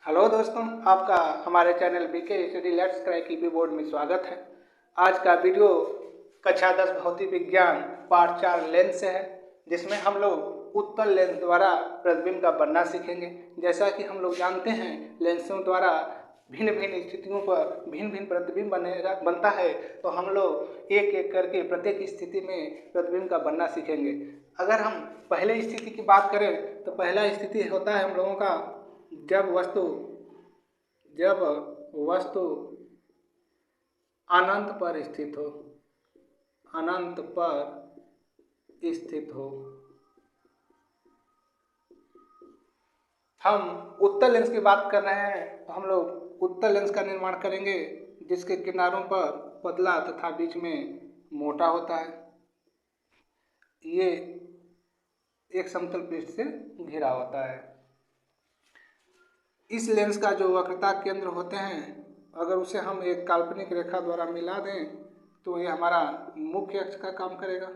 Hello दोस्तों, आपका हमारे channel BK study let's crack EP board में स्वागत है। आज का वीडियो कक्षा 10 भौतिक विज्ञान पाठ 4 लेंस से है, जिसमें हम लोग उत्तल लेंस द्वारा प्रतिबिंब का बनना सीखेंगे। जैसा कि हम लोग जानते हैं, लेंसों द्वारा भिन्न भिन्न स्थितियों पर भिन्न भिन्न प्रतिबिंब बनता है। तो हम लोग एक एक करके प्रत्येक स्थिति में प्रतिबिंब का बनना सीखेंगे। अगर हम पहले स्थिति की बात करें तो पहला स्थिति होता है हम लोगों का जब वस्तु अनंत पर स्थित हो। अनंत पर स्थित हो। हम उत्तल लेंस की बात कर रहे हैं तो हम लोग उत्तल लेंस का निर्माण करेंगे, जिसके किनारों पर पतला तथा बीच में मोटा होता है। ये एक समतल पृष्ठ से घिरा होता है। इस लेंस का जो वक्रता केंद्र होते हैं, अगर उसे हम एक काल्पनिक रेखा द्वारा मिला दें तो ये हमारा मुख्य अक्ष का काम करेगा।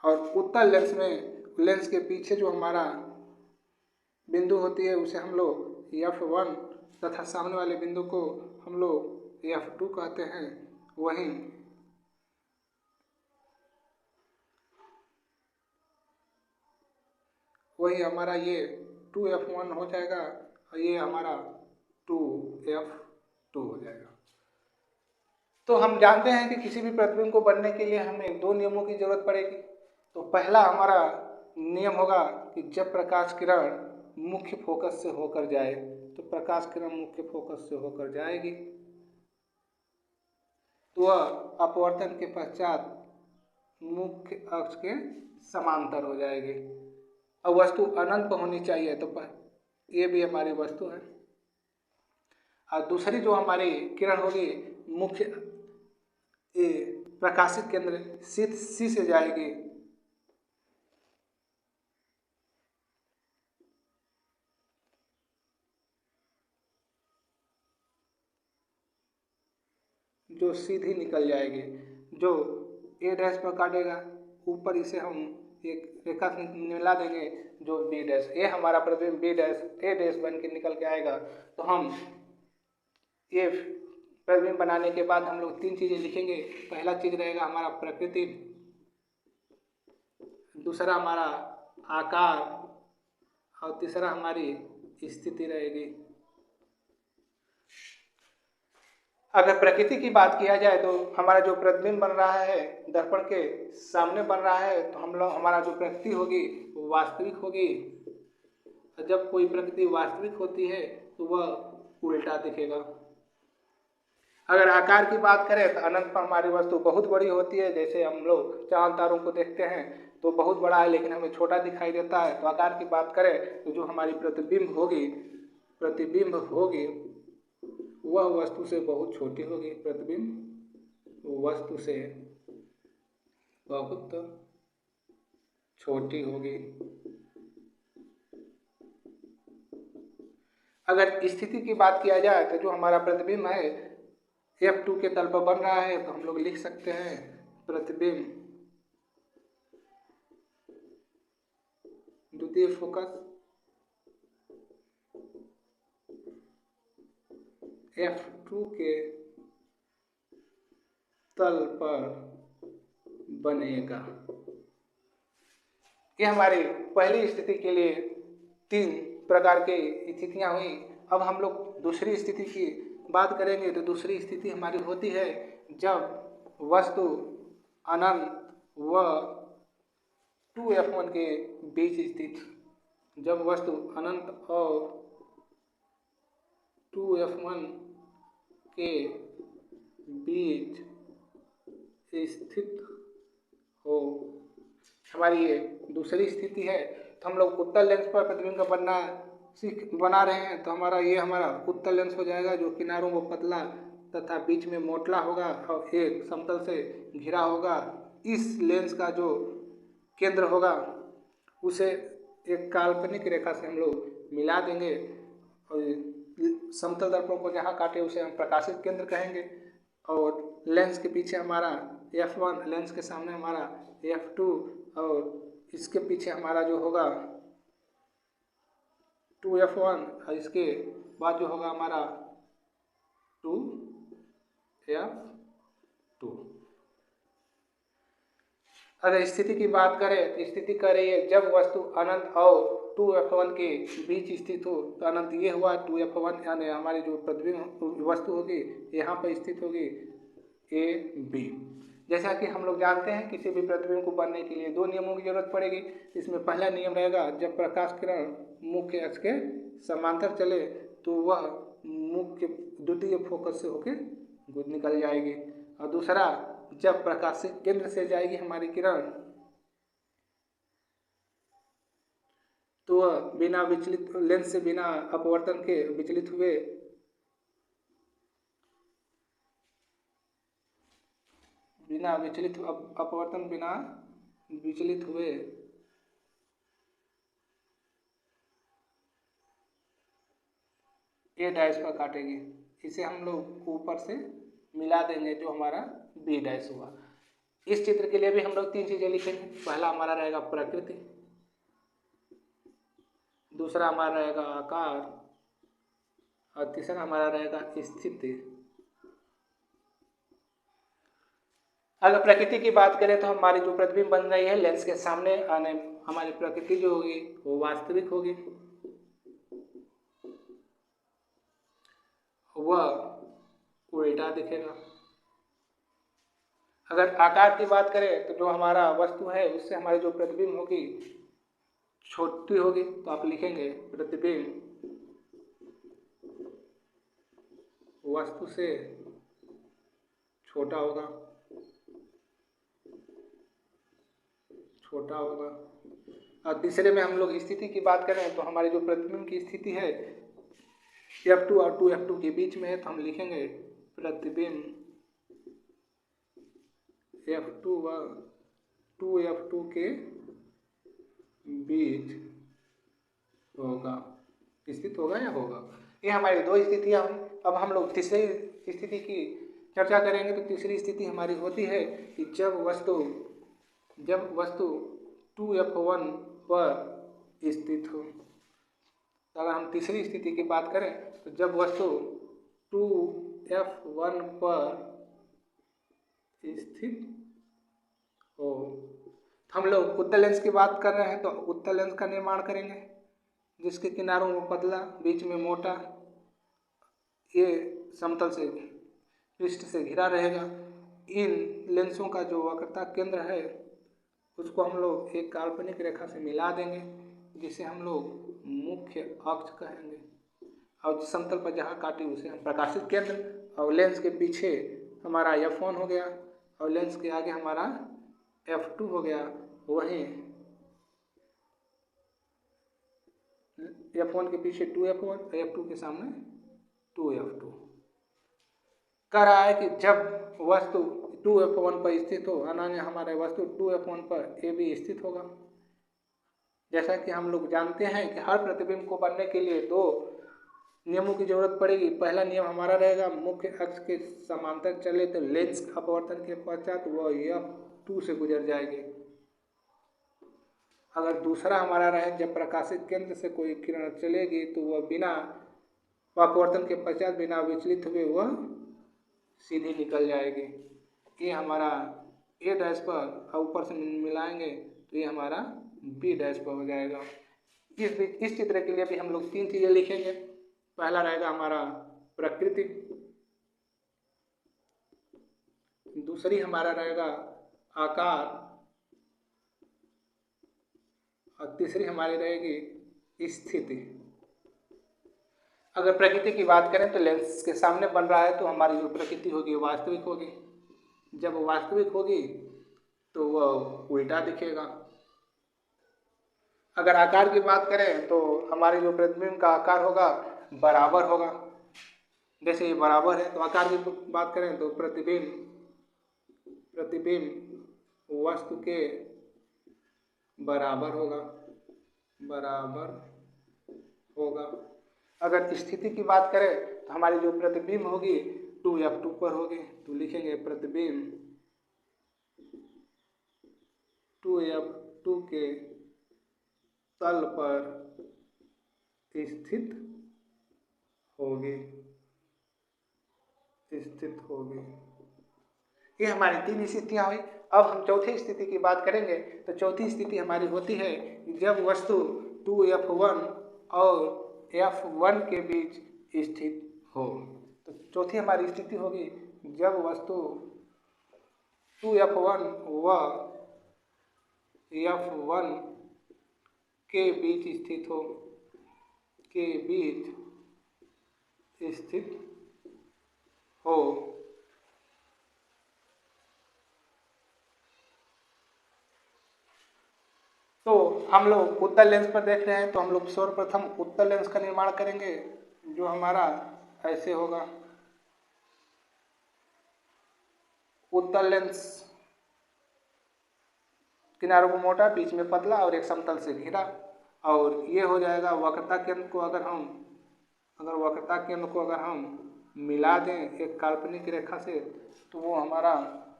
और उत्तल लेंस में लेंस के पीछे जो हमारा बिंदु होती है उसे हम लोग F1 तथा सामने वाले बिंदु को हम लोग F2 कहते हैं। वही हमारा ये 2F1 हो जाएगा और ये हमारा 2F2 हो जाएगा। तो हम जानते हैं कि किसी भी प्रतिबिंब को बनने के लिए हमें दो नियमों की जरूरत पड़ेगी। तो पहला हमारा नियम होगा कि जब प्रकाश किरण मुख्य फोकस से होकर जाए, तो प्रकाश किरण मुख्य फोकस से होकर जाएगी तो वह अपवर्तन के पश्चात मुख्य अक्ष के समांतर हो जाएगी। अब वस्तु अनंत पर होनी चाहिए, तो ये भी हमारी वस्तु है। और दूसरी जो हमारी किरण होगी मुख्य प्रकाशित केंद्र सी से जाएगी। जो सीधी निकल जाएगी, जो ए डैश पर काटेगा, ऊपर इसे हम एक रेखा से मिला देंगे जो बी डैश, ये हमारा प्रतिबिंब बी डैश ए डैश बन के निकल के आएगा। तो हम ये प्रतिबिंब बनाने के बाद हम लोग तीन चीज़ें लिखेंगे। पहला चीज रहेगा हमारा प्रकृति, दूसरा हमारा आकार और तीसरा हमारी स्थिति रहेगी। अगर प्रकृति की बात किया जाए तो हमारा जो प्रतिबिंब बन रहा है दर्पण के सामने बन रहा है, तो हम लोग हमारा जो प्रकृति होगी वो वास्तविक होगी। जब कोई प्रकृति वास्तविक होती है तो वह उल्टा दिखेगा। अगर आकार की बात करें तो अनंत पर हमारी वस्तु बहुत बड़ी होती है। जैसे हम लोग चांद तारों को देखते हैं तो बहुत बड़ा है लेकिन हमें छोटा दिखाई देता है। तो आकार की बात करें तो जो हमारी प्रतिबिंब होगी वह वस्तु से बहुत छोटी होगी। प्रतिबिंब वस्तु से बहुत छोटी होगी। अगर स्थिति की बात किया जाए तो जो हमारा प्रतिबिंब है F2 के तल पर बन रहा है, तो हम लोग लिख सकते हैं प्रतिबिंब द्वितीय फोकस F2 के तल पर बनेगा। ये हमारी पहली स्थिति के लिए तीन प्रकार की स्थितियां हुई। अब हम लोग दूसरी स्थिति की बात करेंगे। तो दूसरी स्थिति हमारी होती है जब वस्तु अनंत व 2F1 के बीच स्थित, जब वस्तु अनंत और 2F1 के बीच स्थित हो, हमारी ये दूसरी स्थिति है। तो हम लोग उत्तल लेंस पर प्रतिबिंब का बना रहे हैं। तो हमारा उत्तल लेंस हो जाएगा, जो किनारों को पतला तथा बीच में मोटला होगा और एक समतल से घिरा होगा। इस लेंस का जो केंद्र होगा उसे एक काल्पनिक रेखा से हम लोग मिला देंगे और समतल दर्पण को जहाँ काटे उसे हम प्रकाशित केंद्र कहेंगे। और लेंस के पीछे हमारा F1, लेंस के सामने हमारा F2 और इसके पीछे हमारा जो होगा 2F1 और इसके बाद जो होगा हमारा 2F2। अगर स्थिति की बात करें तो स्थिति कह रही है जब वस्तु अनंत और 2F1 के बीच स्थित हो, तो अनंत ये हुआ 2F1 यानी हमारी जो प्रतिबिंब वस्तु होगी यहाँ पर स्थित होगी A B। जैसा कि हम लोग जानते हैं किसी भी प्रतिबिंब को बनने के लिए दो नियमों की जरूरत पड़ेगी। इसमें पहला नियम रहेगा जब प्रकाश किरण मुख्य अक्ष के समांतर चले तो वह मुख्य द्वितीय फोकस से होकर निकल जाएगी, और दूसरा जब प्रकाश केंद्र से जाएगी हमारी किरण तो वह बिना विचलित लेंस से बिना अपवर्तन के विचलित हुए बिना विचलित अपवर्तन बिना विचलित हुए A डैश पर काटेगी। इसे हम लोग ऊपर से मिला देंगे जो हमारा B डैश हुआ। इस चित्र के लिए भी हम लोग तीन चीजें लिखेंगे। पहला हमारा रहेगा प्रकृति, दूसरा हमारा रहेगा आकार और तीसरा हमारा रहेगा स्थिति। अगर प्रकृति की बात करें तो हमारी जो प्रतिबिंब बन रही है लेंस के सामने आने हमारी प्रकृति जो होगी वो वास्तविक होगी, वह उल्टा दिखेगा। अगर आकार की बात करें तो जो हमारा वस्तु है उससे हमारी जो प्रतिबिंब होगी छोटी होगी, तो आप लिखेंगे प्रतिबिंब वस्तु से छोटा होगा, छोटा होगा। और तीसरे में हम लोग स्थिति की बात करें तो हमारी जो प्रतिबिंब की स्थिति है F2 और 2F2 के बीच में है, तो हम लिखेंगे प्रतिबिंब F2 व 2F2 के बीच होगा, स्थित होगा या होगा। ये हमारी दो स्थितियां हुई। अब हम लोग तीसरी स्थिति की चर्चा करेंगे। तो तीसरी स्थिति हमारी होती है कि जब वस्तु 2F1 पर स्थित हो। तो अगर हम तीसरी स्थिति की बात करें तो जब वस्तु 2F1 पर स्थित हो, हम लोग उत्तल लेंस की बात कर रहे हैं तो उत्तल लेंस का निर्माण करेंगे जिसके किनारों में पतला बीच में मोटा, ये समतल से पृष्ठ से घिरा रहेगा। इन लेंसों का जो वक्रता केंद्र है उसको हम लोग एक काल्पनिक रेखा से मिला देंगे जिसे हम लोग मुख्य अक्ष कहेंगे, और जिस समतल पर जहाँ काटे उसे हम प्रकाशित केंद्र, और लेंस के पीछे हमारा F1 हो गया और लेंस के आगे हमारा F2 हो गया। वहीं F1 के पीछे 2F1 और F2 के सामने 2F2। कह रहा है कि जब वस्तु 2F1 पर स्थित हो, अनान्य हमारे वस्तु 2F1 पर AB स्थित होगा। जैसा कि हम लोग जानते हैं कि हर प्रतिबिंब को बनने के लिए दो नियमों की जरूरत पड़ेगी। पहला नियम हमारा रहेगा मुख्य अक्ष के समांतर चले तो लेंस अपवर्तन के पश्चात वह F2 से गुजर जाएगी। अगर दूसरा हमारा रहे जब प्रकाशित केंद्र से कोई किरण चलेगी तो वह बिना अपवर्तन के पश्चात बिना विचलित हुए वह सीधी निकल जाएगी। ये हमारा A डैश पर और ऊपर से मिलाएंगे तो ये हमारा B डैश पर हो जाएगा। इस चित्र के लिए भी हम लोग तीन चीजें लिखेंगे। पहला रहेगा हमारा प्रकृति, दूसरी हमारा रहेगा आकार और तीसरी हमारी रहेगी स्थिति। अगर प्रकृति की बात करें तो लेंस के सामने बन रहा है तो हमारी जो प्रकृति होगी वास्तविक होगी। जब वास्तविक होगी तो वह उल्टा दिखेगा। अगर आकार की बात करें तो हमारे जो प्रतिबिंब का आकार होगा बराबर होगा। जैसे ये बराबर है तो आकार की बात करें तो प्रतिबिंब वस्तु के बराबर होगा। अगर स्थिति की बात करें तो हमारी जो प्रतिबिंब होगी 2F2 पर होगी, तो लिखेंगे प्रतिबिंब 2F2 के तल पर स्थित होगी, स्थित होगी। ये हमारी 3 स्थितियां हुई। अब हम चौथी स्थिति की बात करेंगे। तो चौथी स्थिति हमारी होती है जब वस्तु 2F1 और F1 के बीच स्थित हो। तो चौथी हमारी स्थिति होगी जब वस्तु 2F1 व F1 के बीच स्थित हो, के बीच स्थित हो। तो हम लोग उत्तल लेंस पर देख रहे हैं, तो हम लोग सर्वप्रथम उत्तल लेंस का निर्माण करेंगे जो हमारा ऐसे होगा। उत्तल लेंस किनारों को मोटा, बीच में पतला और एक समतल से घिरा। और ये हो जाएगा वक्रता केंद्र को अगर हम मिला दें एक काल्पनिक रेखा से, तो वो हमारा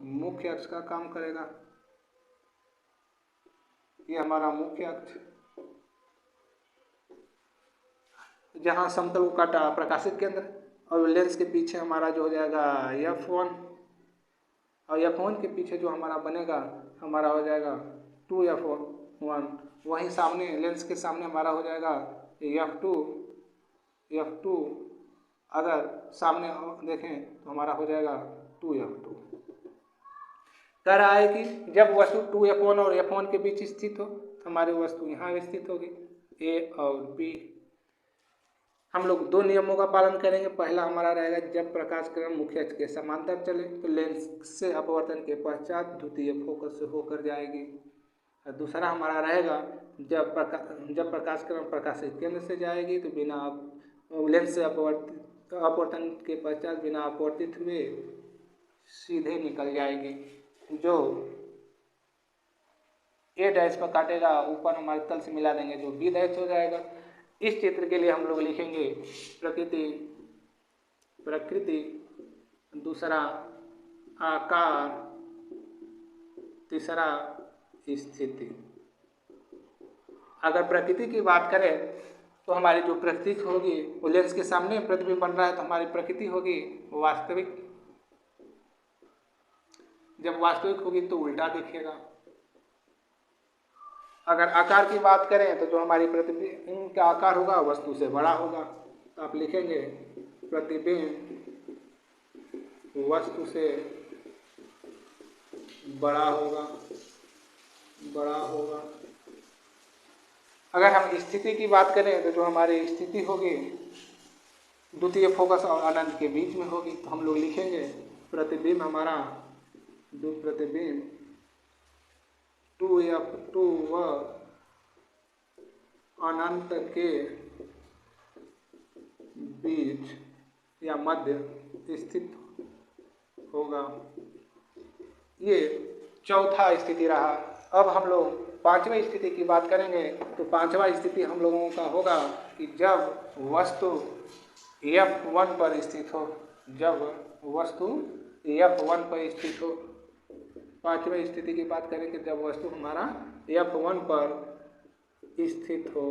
मुख्य अक्ष का काम करेगा। ये हमारा मुख्य अक्ष, जहाँ समतल को काटा प्रकाशित केंद्र, और लेंस के पीछे हमारा जो हो जाएगा F1, और F1 के पीछे जो हमारा बनेगा हमारा हो जाएगा 2F1। वहीं सामने लेंस के सामने हमारा हो जाएगा F2। अगर सामने देखें तो हमारा हो जाएगा 2F2। कह रहा है कि जब वस्तु 2F1 और F1 के बीच स्थित हो तो हमारी वस्तु यहाँ स्थित होगी, A और B। हम लोग 2 नियमों का पालन करेंगे। पहला हमारा रहेगा जब प्रकाश किरण मुख्य अक्ष के समांतर चले तो लेंस से अपवर्तन के पश्चात द्वितीय फोकस से होकर जाएगी। और दूसरा हमारा रहेगा जब प्रकाश किरण प्रकाशित केंद्र से जाएगी तो बिना लेंस से अपवर्तन के पश्चात बिना अपवर्तित हुए सीधे निकल जाएगी। जो A डैश पर काटेगा ऊपर हमारे तल से मिला देंगे, जो B डैश हो जाएगा। इस चित्र के लिए हम लोग लिखेंगे प्रकृति, दूसरा आकार, तीसरा स्थिति। अगर प्रकृति की बात करें तो हमारी जो प्रकृति होगी वो लेंस के सामने प्रतिबिंब बन रहा है, तो हमारी प्रकृति होगी वास्तविक। जब वास्तविक होगी तो उल्टा दिखेगा। अगर आकार की बात करें तो जो हमारी प्रतिबिंब का आकार होगा वस्तु से बड़ा होगा, तो आप लिखेंगे प्रतिबिंब वस्तु से बड़ा होगा। अगर हम स्थिति की बात करें तो जो हमारी स्थिति होगी द्वितीय फोकस और अनंत के बीच में होगी, तो हम लोग लिखेंगे प्रतिबिंब हमारा प्रतिबिंब 2F2 व अनंत के बीच या मध्य स्थित होगा। ये चौथा स्थिति रहा। अब हम लोग पांचवी स्थिति की बात करेंगे। तो पांचवा स्थिति हम लोगों का होगा कि जब वस्तु F1 पर स्थित हो, जब वस्तु F1 पर स्थित हो। पांचवी स्थिति की बात करेंगे जब वस्तु हमारा F1 पर स्थित हो।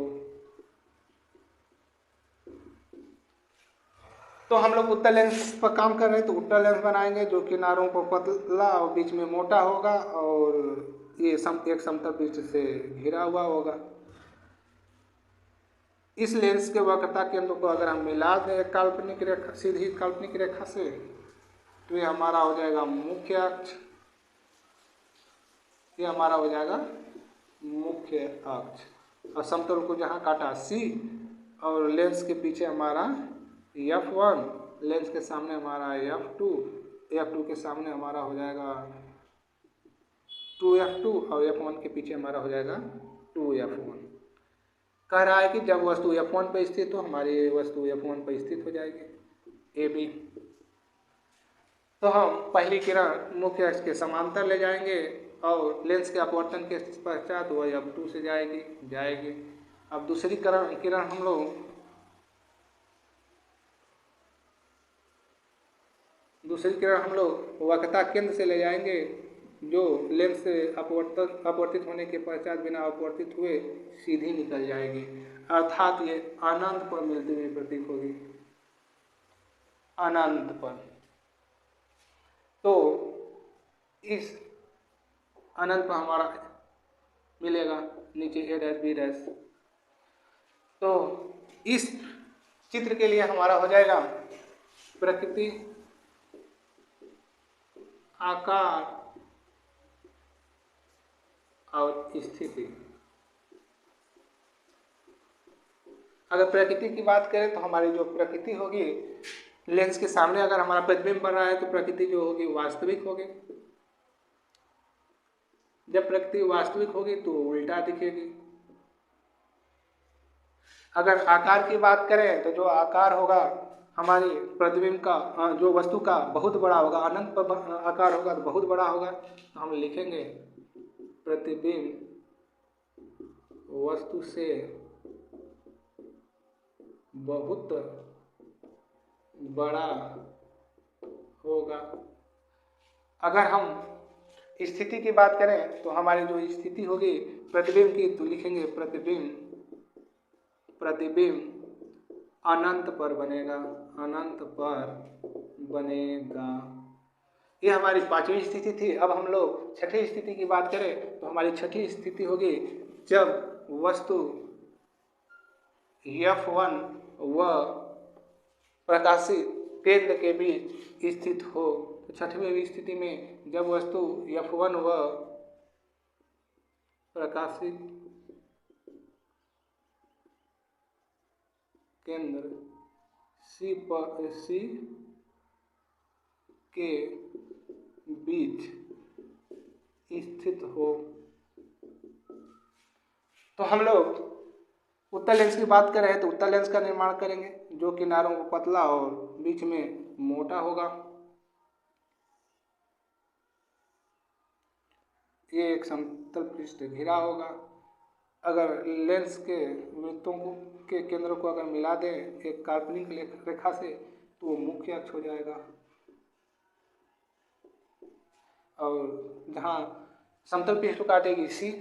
तो हम लोग उत्तल लेंस पर काम कर रहे हैं, तो उत्तल लेंस बनाएंगे जो किनारों को पतला और बीच में मोटा होगा और ये एक समतल पृष्ठ से घिरा हुआ होगा। इस लेंस के वक्रता केंद्र को अगर हम मिला दें काल्पनिक रेखा, सीधी काल्पनिक रेखा से, तो ये हमारा हो जाएगा मुख्य अक्ष। ये हमारा हो जाएगा मुख्य अक्ष। और समतल को जहाँ काटा C, और लेंस के पीछे हमारा F1, लेंस के सामने हमारा F2, F2 के सामने हमारा हो जाएगा 2F2 और F1 के पीछे हमारा हो जाएगा 2F1। कह रहा है कि जब वस्तु F1 पर स्थित हो हमारी वस्तु F1 पर स्थित हो जाएगी AB। तो हम पहली किरण मुख्य अक्ष के समांतर ले जाएंगे और लेंस के अपवर्तन के पश्चात वह F2 से जाएगी। अब दूसरी किरण हम लोग वक्रता केंद्र से ले जाएंगे जो लेंस से अपवर्तित होने के पश्चात बिना अपवर्तित हुए सीधी निकल जाएगी। अर्थात ये अनंत पर मिलती हुई प्रतीत होगी, अनंत पर। तो इस अनंत पर हमारा मिलेगा नीचे ए डैश बी डैश। तो इस चित्र के लिए हमारा हो जाएगा प्रकृति, आकार और स्थिति। अगर प्रकृति की बात करें तो हमारी जो प्रकृति होगी, लेंस के सामने अगर हमारा प्रतिबिंब बन रहा है तो प्रकृति जो होगी वास्तविक होगी। जब प्रकृति वास्तविक होगी तो उल्टा दिखेगी। अगर आकार की बात करें तो जो आकार होगा हमारी प्रतिबिंब का, जो वस्तु का बहुत बड़ा होगा, अनंत पर आकार होगा तो बहुत बड़ा होगा, तो हम लिखेंगे प्रतिबिंब वस्तु से बहुत बड़ा होगा। अगर हम स्थिति की बात करें तो हमारी जो स्थिति होगी प्रतिबिंब की, तो लिखेंगे प्रतिबिंब अनंत पर बनेगा, अनंत पर बनेगा। ये हमारी पांचवी स्थिति थी। अब हम लोग छठी स्थिति की बात करें तो हमारी छठी स्थिति होगी जब वस्तु F1 व प्रकाशित केंद्र के बीच स्थित हो। तो छठवीं स्थिति में जब वस्तु F1 व प्रकाशित केंद्र C के बीच स्थित हो, तो हम लोग उत्तल लेंस की बात करें तो उत्तल लेंस का निर्माण करेंगे जो किनारों को पतला और बीच में मोटा होगा। ये एक समतल पृष्ठ घिरा होगा। अगर लेंस के वृत्तों के केंद्रों को अगर मिला दें एक काल्पनिक रेखा से तो वो मुख्य अक्ष हो जाएगा। और जहाँ समतल पृष्ठ काटेगी C,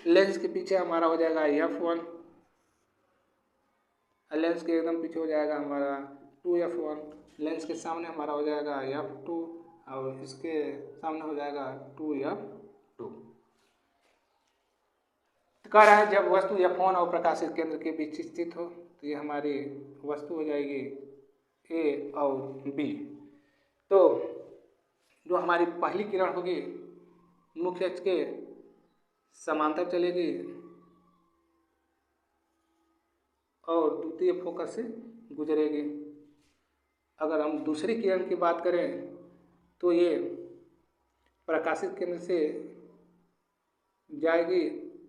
लेंस के पीछे हमारा हो जाएगा F1, लेंस के एकदम पीछे हो जाएगा हमारा 2F1, लेंस के सामने हमारा हो जाएगा F2 और इसके सामने हो जाएगा 2F2। कह रहा है जब वस्तु F1 और प्रकाशित केंद्र के बीच स्थित हो तो ये हमारी वस्तु हो जाएगी A और B। तो जो हमारी पहली किरण होगी मुख्य अक्ष के समांतर चलेगी और द्वितीय फोकस से गुजरेगी। अगर हम दूसरी किरण की बात करें तो ये प्रकाशित केंद्र से जाएगी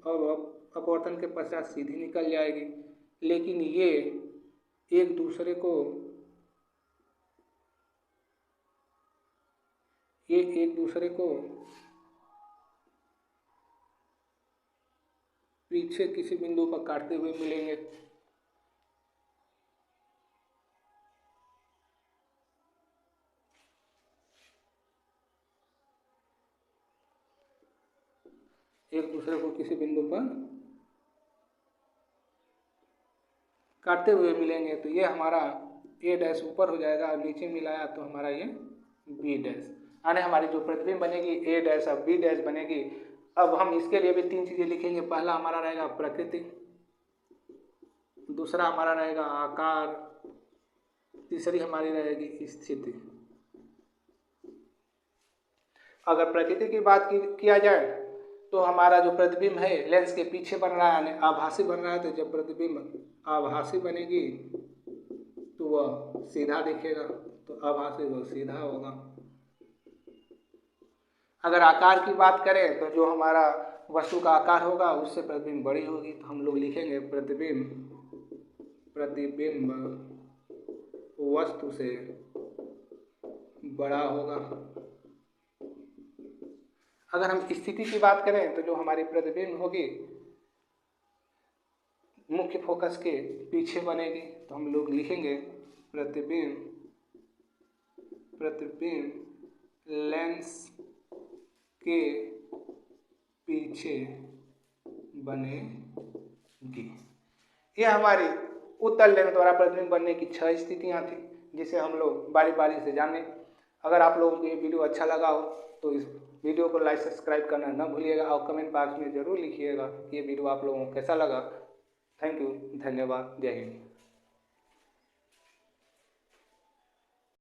और अपवर्तन के पश्चात सीधी निकल जाएगी, लेकिन ये एक दूसरे को पीछे किसी बिंदु पर काटते हुए मिलेंगे। एक दूसरे को किसी बिंदु पर काटते हुए मिलेंगे, तो ये हमारा A डैश ऊपर हो जाएगा और नीचे मिलाया तो हमारा ये B डैश, यानी हमारी जो प्रतिबिंब बनेगी A डैश और B डैश बनेगी। अब हम इसके लिए भी तीन चीज़ें लिखेंगे। पहला हमारा रहेगा प्रकृति, दूसरा हमारा रहेगा आकार, तीसरी हमारी रहेगी स्थिति। अगर प्रकृति की बात किया जाए तो हमारा जो प्रतिबिंब है लेंस के पीछे बन रहा है, यानी आभासी बन रहा है। तो जब प्रतिबिंब आभासी बनेगी तो वह सीधा दिखेगा, तो आभासी वह सीधा होगा। अगर आकार की बात करें तो जो हमारा वस्तु का आकार होगा उससे प्रतिबिंब बड़ी होगी, तो हम लोग लिखेंगे प्रतिबिंब वस्तु से बड़ा होगा। अगर हम स्थिति की बात करें तो जो हमारी प्रतिबिंब होगी मुख्य फोकस के पीछे बनेगी, तो हम लोग लिखेंगे प्रतिबिंब लेंस के पीछे बनेगी। ये हमारी उत्तल लेन द्वारा प्रतिबिंब बनने की 6 स्थितियाँ थी, जिसे हम लोग बारी बारी से जाने। अगर आप लोगों को ये वीडियो अच्छा लगा हो तो इस वीडियो को लाइक सब्सक्राइब करना ना भूलिएगा और कमेंट बॉक्स में ज़रूर लिखिएगा कि ये वीडियो आप लोगों को कैसा लगा। थैंक यू, धन्यवाद, जय हिंद।